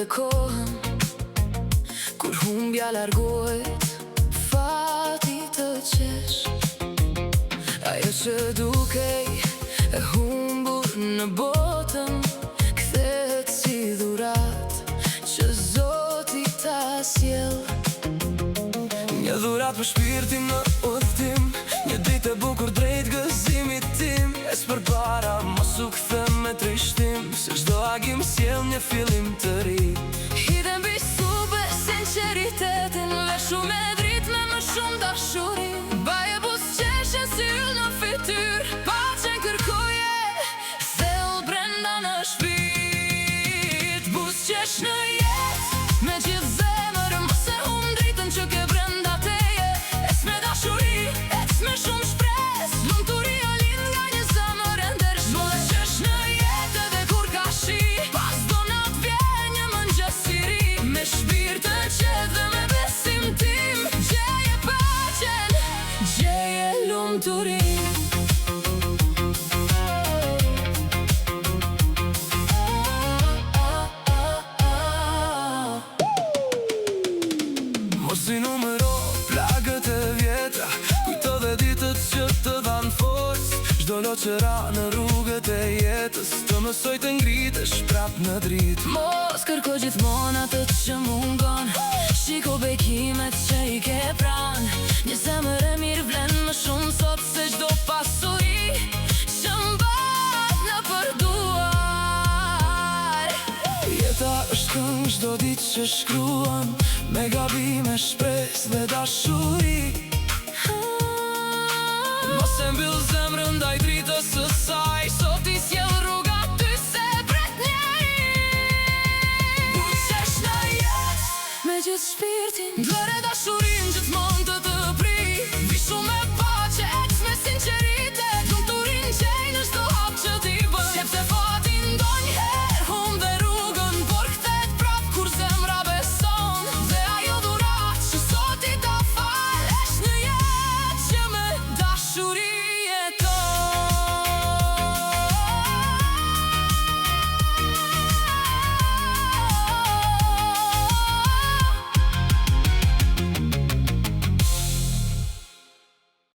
dhe kohën, kur humbja largohet, fati të qesh. Ajo që dukej e humbur në botën, kthehet si dhurat që Zoti ta sjell. Një dhurat për shpirtin në udhtim, një ditë e bukur drejt gëzimit tim. E s'përpara mos u kthem me trishtim, se çdo agim sjell një fillim të ri. Hidhe mbi supe sinqeritetin, veshu me dritë me më shumë dashuri. Baje buzëqeshjen si yll në fytyr, paqen kërkoje, thell brenda në shpirt. Buzëqesh në jetë, me gjithë zemër, mos e humb dritën që ke brenda teje. Ec me dashuri, ec me shumë shpresë, lumturi o lind nga një zemër e ndershme. Buzëqesh në jetë edhe kur ka shi, pas do nat vjen një mëngjes i ri. Me shpirtën qetë dhe me besim tim, gjeje paqen, gjeje lumturin. Mos i numëro plagët e vjetra, kujto dhe ditët që të dhan forcë. Çdo loqëra në rrugët e jetës, të mësoj të ngritesh prap në dritë. Mos kërko gjithmonë atë që mungon, shiko bekimet që i ke pran. Një zemër e mirë vlen më shumë sot se çdo pasuri që mbat në përduar. Jeta është këngë çdo ditë që shkruan, me gabime, shpresë dhe dashuri. Mos e mbyll zemrën ndaj dritës së saj, sot i sjell rruga ty se pret njeri. Buzëqesh në jetë, me gjithë shpirtin.